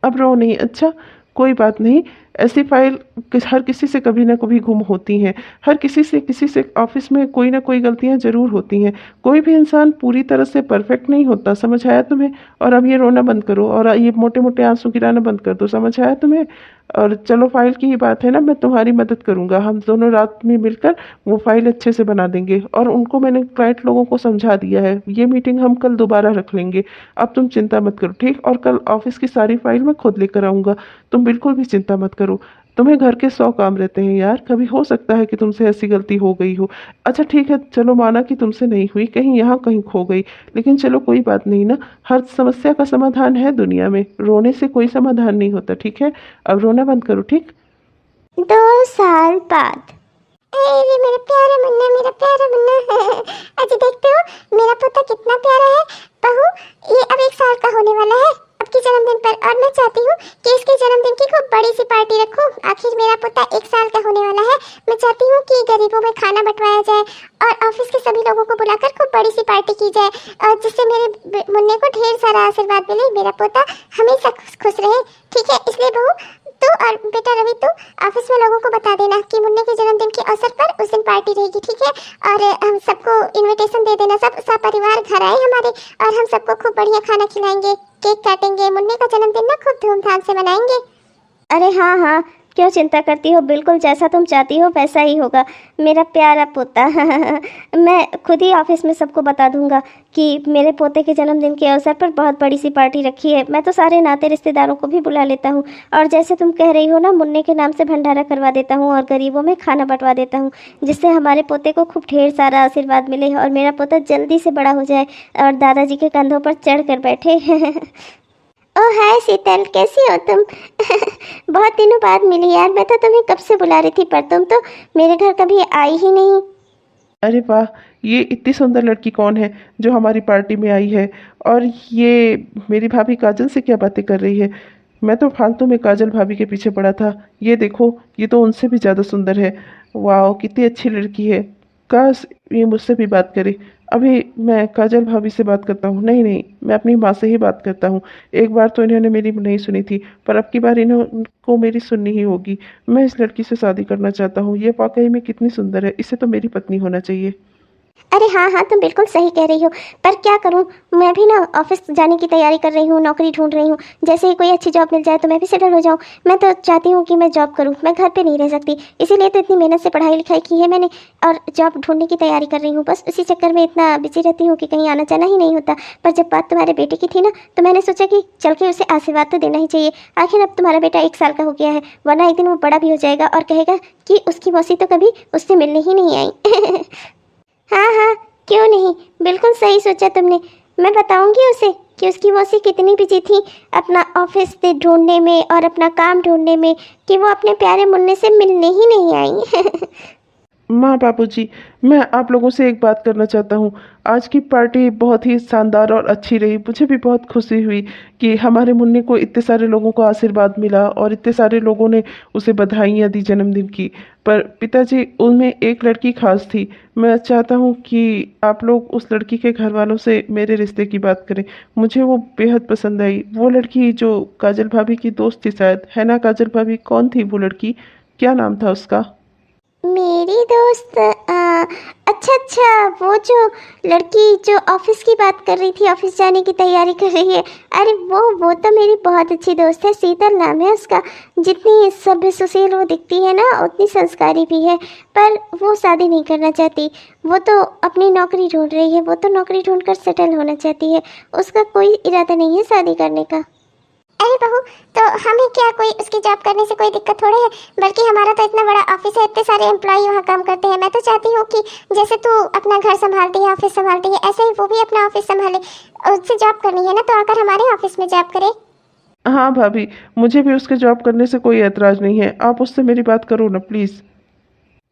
अब रो नहीं, अच्छा कोई बात नहीं। ऐसी फाइल हर किसी से कभी ना कभी गुम होती हैं। हर किसी से ऑफिस में कोई ना कोई गलतियां जरूर होती हैं। कोई भी इंसान पूरी तरह से परफेक्ट नहीं होता, समझ आया तुम्हें? और अब ये रोना बंद करो और ये मोटे मोटे आंसू गिराना बंद कर दो, समझ आया तुम्हें? और चलो, फाइल की ही बात है ना, मैं तुम्हारी मदद करूंगा। हम दोनों रात में मिलकर वो फाइल अच्छे से बना देंगे। और उनको मैंने क्लाइंट लोगों को समझा दिया है, ये मीटिंग हम कल दोबारा रख लेंगे। अब तुम चिंता मत करो, ठीक? और कल ऑफिस की सारी फाइल मैं खुद लेकर आऊँगा, तुम बिल्कुल भी चिंता मत करो। तुम्हें घर के 100 काम रहते हैं यार, कभी हो सकता है कि तुमसे ऐसी गलती हो गई हो। अच्छा ठीक है, चलो माना कि तुमसे नहीं हुई, कहीं यहाँ कहीं खो गई, लेकिन चलो कोई बात नहीं ना। हर समस्या का समाधान है दुनिया में, रोने से कोई समाधान नहीं होता, ठीक है? अब रोना बंद करो, ठीक?
2 साल बाद।
अरे मेरा प्यारा मुन्ना, मेरा प्यारा मुन्ना। आज देखते हो मेरा पोता कितना प्यारा है। बहू, ये अब 1 साल का होने वाला है अब की जन्मदिन पर, और मैं चाहती हूँ कि इसके जन्मदिन की खूब बड़ी सी पार्टी रखूँ। आखिर मेरा पोता 1 साल का होने वाला है। मैं चाहती हूँ कि गरीबों में खाना बंटवाया जाए और ऑफिस के सभी लोगों को बुलाकर खूब बड़ी सी पार्टी की जाए, और जिससे मेरे मुन्ने को ढेर सारा आशीर्वाद मिले, मेरा पोता हमेशा खुश रहे, ठीक है? इसलिए बहू, तू और बेटा रवि, तू ऑफिस में लोगों को बता देना कि मुन्ने के जन्मदिन के अवसर पर उस दिन पार्टी रहेगी, ठीक है? और हम सबको इनविटेशन दे देना, सब परिवार घर आए हमारे, और हम सबको खूब बढ़िया खाना खिलाएंगे, केक काटेंगे, मुन्ने का जन्मदिन ना खूब धूमधाम से मनाएंगे।
अरे हाँ हाँ, क्यों चिंता करती हो? बिल्कुल जैसा तुम चाहती हो वैसा ही होगा मेरा प्यारा पोता। मैं खुद ही ऑफिस में सबको बता दूंगा कि मेरे पोते के जन्मदिन के अवसर पर बहुत बड़ी सी पार्टी रखी है। मैं तो सारे नाते रिश्तेदारों को भी बुला लेता हूँ, और जैसे तुम कह रही हो ना, मुन्ने के नाम से भंडारा करवा देता हूँ और गरीबों में खाना बंटवा देता हूँ, जिससे हमारे पोते को खूब ढेर सारा आशीर्वाद मिले और मेरा पोता जल्दी से बड़ा हो जाए और दादाजी के कंधों पर चढ़ कर बैठे। ओह हाय शीतल, कैसी हो तुम? बहुत दिनों बाद मिली यार। मैं तो तुम्हें कब से बुला रही थी, पर तुम तो मेरे घर कभी आई ही नहीं।
अरे वाह, ये इतनी सुंदर लड़की कौन है जो हमारी पार्टी में आई है? और ये मेरी भाभी काजल से क्या बातें कर रही है? मैं तो फालतू में काजल भाभी के पीछे पड़ा था। ये देखो, ये तो उनसे भी ज़्यादा सुंदर है। वाह, कितनी अच्छी लड़की है। काश ये मुझसे भी बात करे। अभी मैं काजल भाभी से बात करता हूँ। नहीं नहीं, मैं अपनी माँ से ही बात करता हूँ। एक बार तो इन्होंने मेरी नहीं सुनी थी, पर अब की बार इन्होंने मेरी सुननी ही होगी। मैं इस लड़की से शादी करना चाहता हूँ। ये वाकई में कितनी सुंदर है, इसे तो मेरी पत्नी होना चाहिए।
अरे हाँ हाँ, तुम बिल्कुल सही कह रही हो, पर क्या करूँ, मैं भी ना ऑफिस जाने की तैयारी कर रही हूँ, नौकरी ढूंढ रही हूँ। जैसे ही कोई अच्छी जॉब मिल जाए तो मैं भी सेटल हो जाऊँ। मैं तो चाहती हूँ कि मैं जॉब करूँ, मैं घर पे नहीं रह सकती। इसीलिए तो इतनी मेहनत से पढ़ाई लिखाई की है मैंने, और जॉब ढूंढने की तैयारी कर रही हूँ। बस उसी चक्कर में इतना बिजी रहती हूँ कि कहीं आना जाना ही नहीं होता। पर जब बात तुम्हारे बेटे की थी ना, तो मैंने सोचा कि चल के उसे आशीर्वाद तो देना ही चाहिए। आखिर अब तुम्हारा बेटा 1 साल का हो गया है, वरना एक दिन वो बड़ा भी हो जाएगा और कहेगा कि उसकी मौसी तो कभी उससे मिलने ही नहीं आई। हाँ हाँ, क्यों नहीं, बिल्कुल सही सोचा तुमने। मैं बताऊंगी उसे कि उसकी मौसी कितनी बिजी थी अपना ऑफिस से ढूंढने में और अपना काम ढूंढने में, कि वो अपने प्यारे मुन्ने से मिलने ही नहीं आई।
माँ बाबूजी, मैं आप लोगों से एक बात करना चाहता हूँ। आज की पार्टी बहुत ही शानदार और अच्छी रही। मुझे भी बहुत खुशी हुई कि हमारे मुन्ने को इतने सारे लोगों को आशीर्वाद मिला और इतने सारे लोगों ने उसे बधाइयाँ दी जन्मदिन की। पर पिताजी, उनमें एक लड़की खास थी। मैं चाहता हूँ कि आप लोग उस लड़की के घर वालों से मेरे रिश्ते की बात करें। मुझे वो बेहद पसंद आई। वो लड़की जो काजल भाभी की दोस्त थी, शायद, है ना काजल भाभी? कौन थी वो लड़की, क्या नाम था उसका?
मेरी दोस्त, अच्छा अच्छा अच्छा, वो जो लड़की जो ऑफिस की बात कर रही थी, ऑफिस जाने की तैयारी कर रही है, अरे वो तो मेरी बहुत अच्छी दोस्त है, शीतल नाम है उसका। जितनी सभ्य सुशील वो दिखती है ना, उतनी संस्कारी भी है। पर वो शादी नहीं करना चाहती, वो तो अपनी नौकरी ढूंढ रही है, वो तो नौकरी ढूंढकर सेटल होना चाहती है, उसका कोई इरादा नहीं है शादी करने का।
अरे बहू, तो हमें क्या कोई उसकी जॉब करने से कोई दिक्कत थोड़ी है, बल्कि हमारा तो इतना बड़ा ऑफिस है, इतने सारे एम्प्लॉय वहाँ काम करते हैं। मैं तो चाहती हूँ कि जैसे तू अपना घर संभालती है, ऑफिस संभालती है, ऐसे ही वो भी अपना ऑफिस संभाले। उससे जॉब करनी है ना, तो आकर हमारे ऑफिस में जॉब करे।
हाँ भाभी, मुझे भी उसके जॉब करने से कोई ऐतराज़ नहीं है, आप उससे मेरी बात करो ना प्लीज़।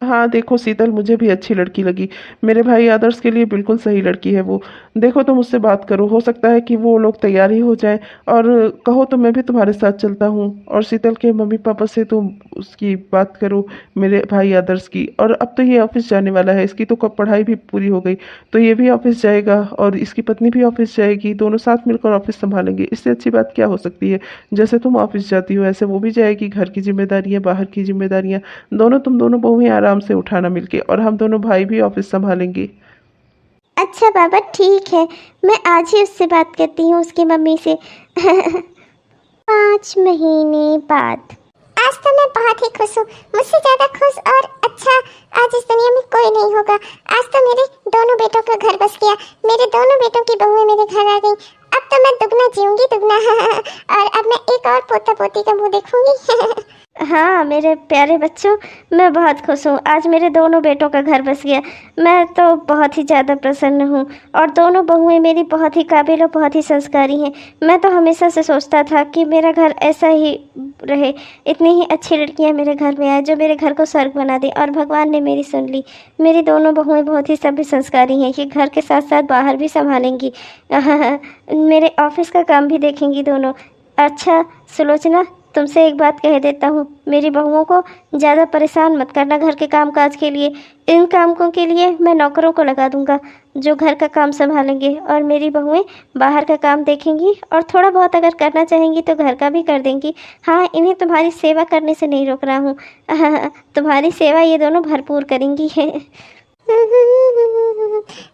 हाँ देखो शीतल, मुझे भी अच्छी लड़की लगी, मेरे भाई आदर्श के लिए बिल्कुल सही लड़की है वो। देखो तुम उससे बात करो, हो सकता है कि वो लोग तैयार ही हो जाएं, और कहो तो मैं भी तुम्हारे साथ चलता हूँ। और शीतल के मम्मी पापा से तुम उसकी बात करो, मेरे भाई आदर्श की। और अब तो ये ऑफिस जाने वाला है, इसकी तो कब पढ़ाई भी पूरी हो गई, तो ये भी ऑफिस जाएगा और इसकी पत्नी भी ऑफिस जाएगी, दोनों साथ मिलकर ऑफिस संभालेंगे। इससे अच्छी बात क्या हो सकती है। जैसे तुम ऑफिस जाती हो ऐसे वो भी जाएगी, घर की जिम्मेदारियाँ, बाहर की जिम्मेदारियाँ, तुम दोनों बहुएं आराम से उठाना मिलके, और हम दोनों भाई भी ऑफिस संभालेंगे।
अच्छा बाबा ठीक है, मैं आज ही उससे बात करती हूँ, उसकी मम्मी से। 5 महीने बाद।
आज तो मैं बहुत ही खुश हूँ, मुझसे ज्यादा खुश और अच्छा आज इस दुनिया में कोई नहीं होगा। आज तो मेरे दोनों बेटों का घर बस गया, मेरे दोनों बेटों की बहुएं मेरे घर आ गई। अब तो मैं दुगना जीऊंगी, दुगना। और अब मैं एक और पोता पोती का मुंह देखूंगी।
हाँ मेरे प्यारे बच्चों, मैं बहुत खुश हूँ, आज मेरे दोनों बेटों का घर बस गया। मैं तो बहुत ही ज़्यादा प्रसन्न हूँ, और दोनों बहुएं मेरी बहुत ही काबिल और बहुत ही संस्कारी हैं। मैं तो हमेशा से सोचता था कि मेरा घर ऐसा ही रहे, इतनी ही अच्छी लड़कियाँ मेरे घर में आए जो मेरे घर को स्वर्ग बना दे, और भगवान ने मेरी सुन ली। मेरी दोनों बहुएं बहुत ही सभ्य संस्कारी हैं, ये घर के साथ साथ बाहर भी संभालेंगी। मेरे ऑफिस का काम भी देखेंगी दोनों। अच्छा सुलोचना, तुमसे एक बात कह देता हूँ, मेरी बहुओं को ज़्यादा परेशान मत करना घर के काम काज के लिए। इन कामों के लिए मैं नौकरों को लगा दूंगा जो घर का काम संभालेंगे, और मेरी बहुएं बाहर का काम देखेंगी, और थोड़ा बहुत अगर करना चाहेंगी तो घर का भी कर देंगी। हाँ, इन्हें तुम्हारी सेवा करने से नहीं रोक रहा हूँ। तुम्हारी सेवा ये दोनों भरपूर करेंगी।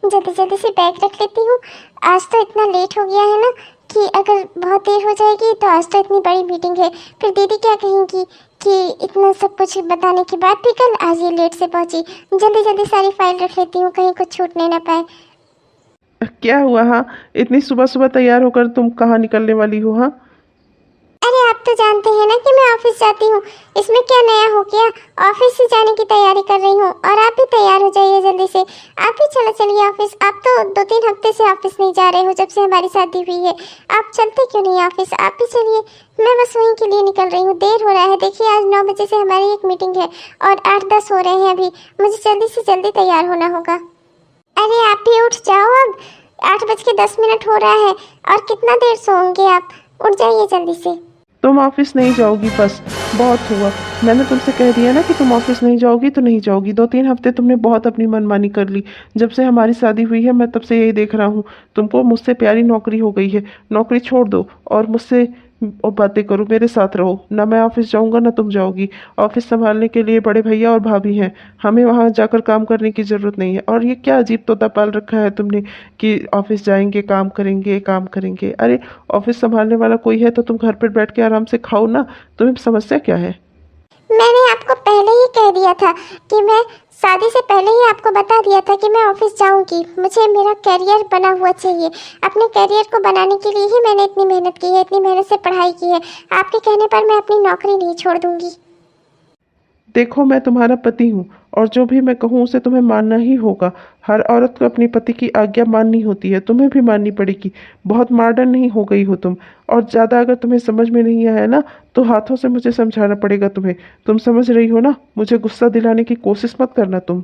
जल्दी जल्दी से बैग रख लेती हूँ। आज तो इतना लेट हो गया है ना कि अगर बहुत देर हो जाएगी तो आज तो इतनी बड़ी मीटिंग है, फिर दीदी क्या कहेंगी कि इतना सब कुछ बताने के बाद भी कल आज ये लेट से पहुंची। जल्दी जल्दी सारी फाइल रख लेती हूँ, कहीं कुछ छूटने ना पाए।
क्या हुआ? हाँ, इतनी सुबह सुबह तैयार होकर तुम कहाँ निकलने वाली हो? हाँ,
अरे आप तो जानते हैं ना कि मैं ऑफिस जाती हूँ, इसमें क्या नया हो गया। ऑफिस से जाने की तैयारी कर रही हूँ, और आप भी तैयार हो जाइए जल्दी से। आप भी चलो चलिए ऑफिस। आप तो 2-3 हफ्ते से ऑफिस नहीं जा रहे हो जब से हमारी शादी हुई है। आप चलते क्यों नहीं ऑफिस? आप भी चलिए, मैं बस वहीं के लिए निकल रही हूँ। देर हो रहा है, देखिए आज 9 बजे से हमारी एक मीटिंग है और 8-10 हो रहे हैं अभी। मुझे जल्दी से जल्दी तैयार होना होगा। अरे आप भी उठ जाओ, अब 8:10 हो रहा है, और कितना देर सोओगे आप? उठ जाइए जल्दी से।
तुम ऑफिस नहीं जाओगी, बस बहुत हुआ। मैंने तुमसे कह दिया ना कि तुम ऑफिस नहीं जाओगी तो नहीं जाओगी। 2-3 हफ्ते तुमने बहुत अपनी मनमानी कर ली। जब से हमारी शादी हुई है मैं तब से यही देख रहा हूँ, तुमको मुझसे प्यारी नौकरी हो गई है। नौकरी छोड़ दो और मुझसे और बातें करो, मेरे साथ रहो ना। मैं ऑफिस जाऊंगा ना तुम जाओगी। ऑफिस संभालने के लिए बड़े भैया और भाभी हैं, हमें वहाँ जाकर काम करने की ज़रूरत नहीं है। और ये क्या अजीब तोता पाल रखा है तुमने कि ऑफिस जाएंगे काम करेंगे काम करेंगे। अरे ऑफिस संभालने वाला कोई है तो तुम घर पर बैठ के आराम से खाओ ना। तुम्हें समस्या क्या है?
मैंने आपको पहले ही कह दिया था कि मैं शादी से पहले ही आपको बता दिया था कि मैं ऑफिस जाऊंगी। मुझे मेरा करियर बना हुआ चाहिए। अपने करियर को बनाने के लिए ही मैंने इतनी मेहनत की है, इतनी मेहनत से पढ़ाई की है। आपके कहने पर मैं अपनी नौकरी नहीं छोड़ दूंगी।
देखो मैं तुम्हारा पति हूँ, और जो भी मैं कहूँ उसे तुम्हें मानना ही होगा। हर औरत को अपने पति की आज्ञा माननी होती है, तुम्हें भी माननी पड़ेगी। बहुत मॉडर्न नहीं हो गई हो तुम, और ज़्यादा अगर तुम्हें समझ में नहीं आया ना तो हाथों से मुझे समझाना पड़ेगा तुम्हें। तुम समझ रही हो ना? मुझे गुस्सा दिलाने की कोशिश मत करना तुम।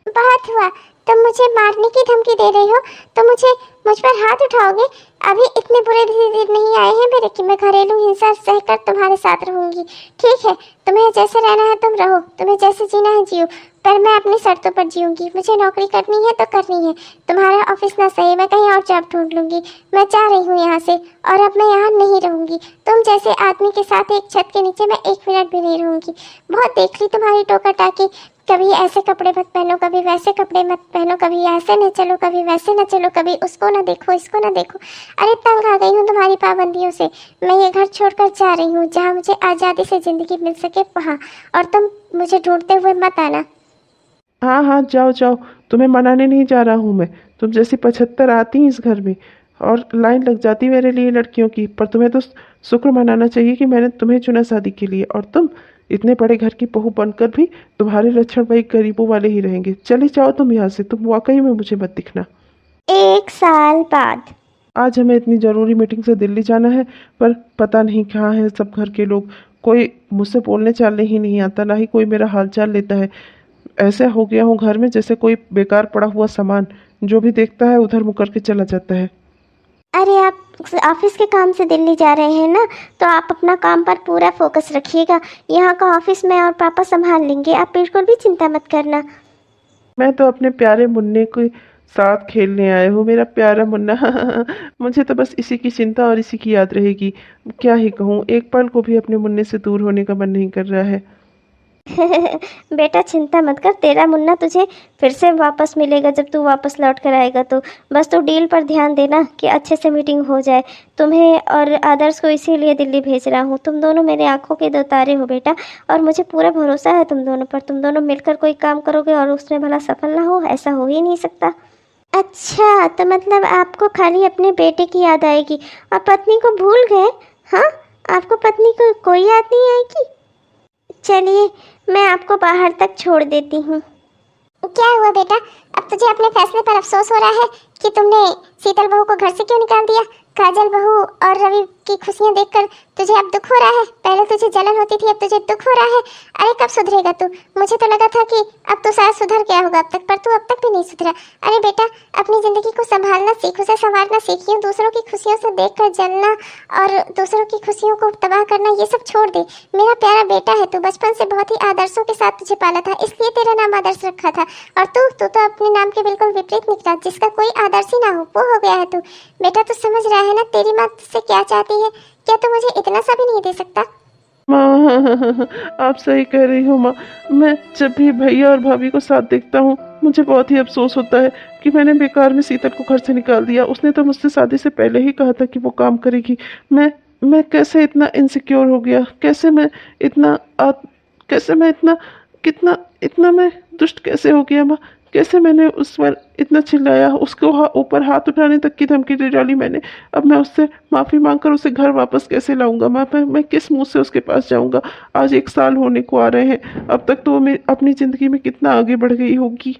बहुत हुआ, तुम मुझे मारने की धमकी दे रही हो तो मुझ पर हाथ उठाओगे? अभी इतने बुरे दिन नहीं आए हैं मेरे कि मैं घरेलू हिंसा सहकर तुम्हारे साथ रहूंगी। ठीक है, तुम्हें जैसे रहना है तुम रहो, तुम्हें जैसे जीना है जियो, पर मैं अपनी शर्तों पर जीऊंगी। मुझे नौकरी करनी है तो करनी है। तुम्हारा ऑफिस ना सही, मैं कहीं और जॉब ढूंढ लूंगी। मैं जा रही हूँ यहाँ से, और अब मैं यहाँ नहीं रहूंगी। तुम जैसे आदमी के साथ एक छत के नीचे मैं 1 मिनट भी नहीं रहूंगी। बहुत देख ली तुम्हारी टोका टाकी। कभी ऐसे कपड़े मत पहनो, कभी वैसे कपड़े मत पहनो, कभी ऐसे न चलो, कभी वैसे न चलो, कभी उसको न देखो, इसको न देखो। अरे तंग आ गई हूँ तुम्हारी पाबंदियों से। मैं ये घर छोड़कर जा रही हूँ, जहाँ मुझे आज़ादी से ज़िंदगी मिल सके वहाँ। और तुम मुझे ढूंढते हुए मत आना।
हाँ हाँ, जाओ जाओ, तुम्हें मनाने नहीं जा रहा हूँ मैं। तुम जैसी 75 आती हैं इस घर में और लाइन लग जाती मेरे लिए लड़कियों की, पर तुम्हें तो शुक्र मनाना चाहिए कि मैंने तुम्हें चुना शादी के लिए। और तुम इतने बड़े घर की बहू बनकर भी तुम्हारे लक्षण वही गरीबों वाले ही रहेंगे। चले जाओ तुम यहाँ से, तुम वाकई में मुझे मत दिखना।
1 साल बाद।
आज हमें इतनी ज़रूरी मीटिंग से दिल्ली जाना है, पर पता नहीं कहाँ है सब घर के लोग। कोई मुझसे बोलने चालने ही नहीं आता, ना ही कोई मेरा हालचाल लेता है। ऐसे हो गया हूँ घर में जैसे कोई बेकार पड़ा हुआ सामान, जो भी देखता है उधर मुकर के चला जाता है।
अरे आप ऑफिस के काम से दिल्ली जा रहे हैं ना, तो आप अपना काम पर पूरा फोकस रखिएगा। यहाँ का ऑफिस में और पापा संभाल लेंगे, आप बिल्कुल भी चिंता मत करना।
मैं तो अपने प्यारे मुन्ने के साथ खेलने आया हूँ, मेरा प्यारा मुन्ना। मुझे तो बस इसी की चिंता और इसी की याद रहेगी। क्या ही कहूँ, एक पल को भी अपने मुन्ने से दूर होने का मन नहीं कर रहा है।
बेटा चिंता मत कर, तेरा मुन्ना तुझे फिर से वापस मिलेगा जब तू वापस लौट कर आएगा। तो बस तू डील पर ध्यान देना कि अच्छे से मीटिंग हो जाए। तुम्हें और आदर्श को इसीलिए दिल्ली भेज रहा हूँ। तुम दोनों मेरे आंखों के 2 तारे हो बेटा, और मुझे पूरा भरोसा है तुम दोनों पर। तुम दोनों मिलकर कोई काम करोगे और उसमें भला सफल ना हो, ऐसा हो ही नहीं सकता। अच्छा, तो मतलब आपको खाली अपने बेटे की याद आएगी और पत्नी को भूल गए? हाँ, आपको पत्नी को कोई याद नहीं आएगी? चलिए, मैं आपको बाहर तक छोड़ देती हूँ।
क्या हुआ बेटा? अब तुझे अपने फैसले पर अफसोस हो रहा है कि तुमने शीतल बहू को घर से क्यों निकाल दिया? काजल बहू और रवि की खुशियां देखकर तुझे अब दुख हो रहा है? पहले तुझे जलन होती थी, अब तुझे दुख हो रहा है। अरे कब सुधरेगा तू? मुझे तो लगा था कि अब तो शायद सुधर गया होगा अब तक, पर तू अब तक भी नहीं सुधरा। अरे बेटा, अपनी जिंदगी को संभालना सीख, उसे संवारना सीखिए। दूसरों की खुशियों से देखकर जलना और दूसरों की खुशियों को तबाह करना, ये सब छोड़ दे। मेरा प्यारा बेटा है तू, बचपन से बहुत ही आदर्शों के साथ तुझे पाला था, इसलिए तेरा नाम आदर्श रखा था। और तू तो अपने नाम के बिल्कुल विपरीत निकला, जिसका कोई आदर्श ही ना हो वो हो गया है तू। बेटा तू समझ रहा है ना तेरी माँ तुझसे क्या चाहती है? क्या तू मुझे इतना सा भी नहीं दे सकता?
माँ, आप सही कह रही हो माँ। मैं जब भी भैया और भाभी को साथ देखता हूँ, मुझे बहुत ही अफसोस होता है कि मैंने बेकार में शीतल को घर से निकाल दिया। उसने तो मुझसे शादी से पहले ही कहा था कि वो काम करेगी। मैं कैसे इतना इनसिक्योर हो गया? कैसे मैं इतना कैसे मैं इतना कितना इतना मैं दुष्ट कैसे हो गया माँ? कैसे मैंने उस पर इतना चिल्लाया, उसको ऊपर हाथ उठाने तक की धमकी दे डाली मैंने। अब मैं उससे माफ़ी मांगकर उसे घर वापस कैसे लाऊंगा माँ? मैं किस मुंह से उसके पास जाऊंगा? आज 1 साल होने को आ रहे हैं, अब तक तो वो अपनी ज़िंदगी में कितना आगे बढ़ गई होगी।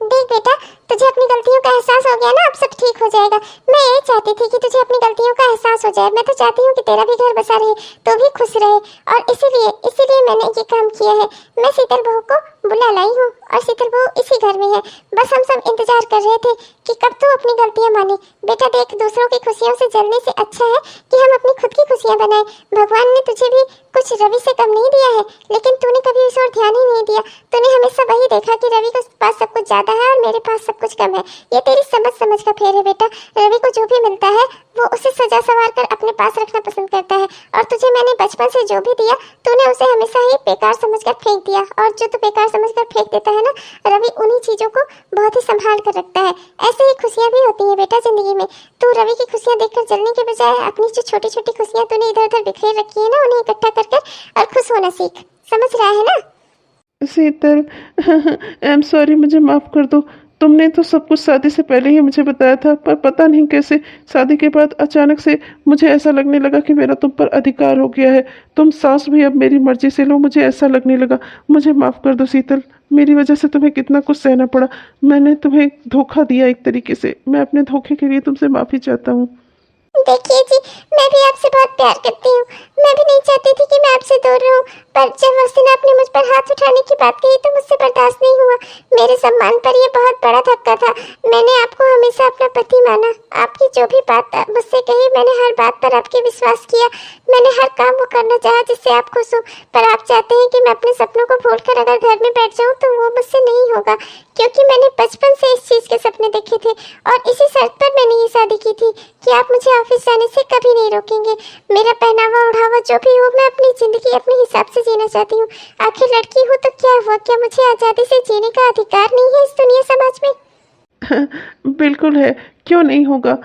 देख बेटा, तुझे अपनी गलतियों का एहसास हो गया ना, अब सब ठीक हो जाएगा। मैं यही चाहती थी कि तुझे अपनी गलतियों का एहसास हो जाए। मैं तो चाहती हूँ कि तेरा भी घर बसा रहे, तो भी खुश रहे, और इसीलिए मैंने ये काम किया है। मैं शीतल बहू को बुला लाई हूँ और शीतल बहू इसी घर में है। बस हम सब इंतजार कर रहे थे कि कब तू अपनी गलतियाँ माने। बेटा देख, दूसरों की खुशियों से जलने से अच्छा है कि हम अपनी खुद की खुशियाँ बनाएं। भगवान ने तुझे भी कुछ रवि से कम नहीं दिया है, लेकिन तूने कभी उस ओर ध्यान ही नहीं दिया। तूने हमेशा वही देखा कि रवि के पास सब कुछ ज्यादा है और मेरे पास सब कुछ कम है। ये तेरी समझ का फेर है बेटा। रवि को जो भी मिलता है वो उसे सजा संवार कर अपने पास रखना पसंद करता है, और तुझे मैंने बचपन से जो भी दिया तूने उसे हमेशा ही बेकार समझकर फेंक दिया। और जो तू बेकार समझकर फेंक देता है ना, रवि उन्हीं चीजों को बहुत ही संभाल कर रखता है। ऐसे ही खुशियाँ भी होती है बेटा जिंदगी में। तू रवि की खुशियाँ देखकर जलने के बजाय अपनी जो छोटी छोटी खुशियाँ तूने इधर उधर बिखेर रखी है ना, उन्हें इकट्ठा कर और खुश होना सीख। समझ रहा है ना?
शीतल, आई एम सॉरी, मुझे माफ़ कर दो। तुमने तो सब कुछ शादी से पहले ही मुझे बताया था, पर पता नहीं कैसे शादी के बाद अचानक से मुझे ऐसा लगने लगा कि मेरा तुम पर अधिकार हो गया है। तुम सास भी अब मेरी मर्जी से लो, मुझे ऐसा लगने लगा। मुझे माफ़ कर दो शीतल, मेरी वजह से तुम्हें कितना कुछ सहना पड़ा। मैंने तुम्हें धोखा दिया एक तरीके से। मैं अपने धोखे के लिए तुमसे माफ़ी चाहता हूँ।
देखिए जी, मैं भी आपसे बहुत प्यार करती हूँ। मैं भी नहीं चाहती थी कि मैं आपसे दूर रहूं, पर जब उस दिन आपने मुझ पर हाथ उठाने की बात कही तो मुझसे बर्दाश्त नहीं हुआ। मेरे सम्मान पर यह बहुत बड़ा धक्का था। मैंने आपको हमेशा अपना पति माना। आपकी जो भी बात मुझसे कही, मैंने हर बात पर आपके विश्वास किया। मैंने हर काम वो करना चाहा जिससे आप खुश हो, पर आप चाहते हैं कि मैं अपने सपनों को भूलकर अगर घर में बैठ जाऊं तो वो मुझसे नहीं होगा, क्योंकि मैंने बचपन से इस चीज़ के सपने देखे थे और इसी शर्त पर मैंने ये शादी की थी कि आप मुझे ऑफिस जाने से कभी नहीं रोकेंगे। मेरा पहनावा ओढ़ावा जो भी हो, मैं अपनी ज़िंदगी अपने हिसाब से जीना चाहती हूँ। आखिर लड़की हूँ तो क्या हुआ, क्या मुझे आज़ादी से जीने का अधिकार नहीं है इस दुनिया समाज में?
बिल्कुल है, क्यों नहीं होगा।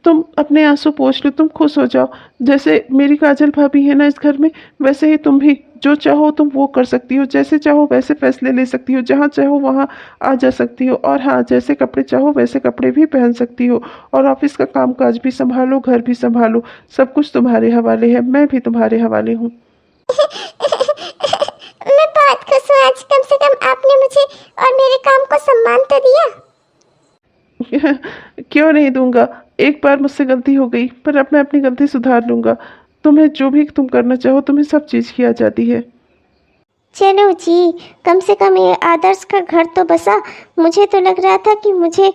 तुम अपने आंसू पोंछ लो, तुम खुश हो जाओ। जैसे मेरी काजल भाभी है ना इस घर में, वैसे ही तुम भी जो चाहो तुम वो कर सकती हो, जैसे चाहो वैसे फैसले ले सकती हो, जहाँ चाहो वहाँ आ जा सकती हो। और हाँ, जैसे कपड़े चाहो वैसे कपड़े भी पहन सकती हो, और ऑफिस का काम काज भी संभालो, घर भी संभालो, सब कुछ तुम्हारे हवाले है। मैं भी तुम्हारे हवाले हूँ।
मैं बहुत खुश हूँ। आज कम से कम आपने मुझे और मेरे काम को सम्मान तो दिया।
क्यों नहीं दूंगा। एक बार मुझसे गलती हो गई, पर अब मैं अपनी गलती सुधार लूंगा। तुम्हें जो भी तुम करना चाहो, तुम्हें सब चीज़ की आज़ादी है।
चलो जी, कम से कम ये आदर्श का घर तो बसा। मुझे तो लग रहा था कि मुझे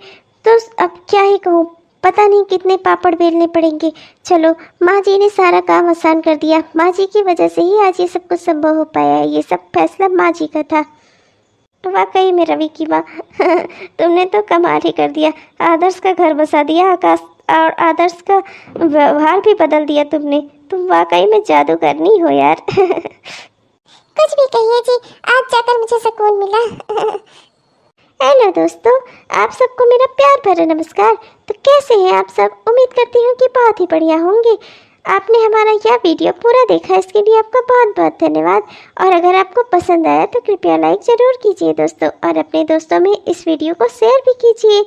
तो अब क्या ही कहूँ, पता नहीं कितने पापड़ बेलने पड़ेंगे। चलो, माँ जी ने सारा काम आसान कर दिया। माँ जी की वजह से ही आज ये सब कुछ संभव हो पाया है। ये सब फैसला माँ जी का था। वाकई में रवि की माँ तुमने तो कमाल ही कर दिया। आदर्श का घर बसा दिया आकाश, और आदर्श का व्यवहार भी बदल दिया तुमने। तुम वाकई में जादूगरनी हो यार।
कुछ भी कहिए जी, आज जाकर मुझे सुकून मिला।
हेलो दोस्तों, आप सबको मेरा प्यार भरा नमस्कार। तो कैसे हैं आप सब? उम्मीद करती हूँ कि बहुत ही बढ़िया होंगे। आपने हमारा यह वीडियो पूरा देखा, इसके लिए आपका बहुत बहुत धन्यवाद। और अगर आपको पसंद आया तो कृपया लाइक ज़रूर कीजिए दोस्तों, और अपने दोस्तों में इस वीडियो को शेयर भी कीजिए।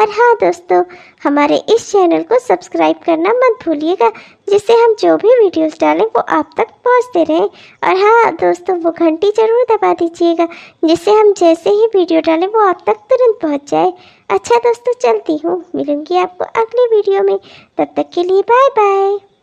और हाँ दोस्तों, हमारे इस चैनल को सब्सक्राइब करना मत भूलिएगा, जिससे हम जो भी वीडियोस डालें वो आप तक पहुंचते रहें। और हाँ दोस्तों, वो घंटी ज़रूर दबा दीजिएगा, जिससे हम जैसे ही वीडियो डालें वो आप तक तुरंत पहुंच जाए। अच्छा दोस्तों, चलती हूँ, मिलूंगी आपको अगले वीडियो में। तब तक के लिए बाय बाय।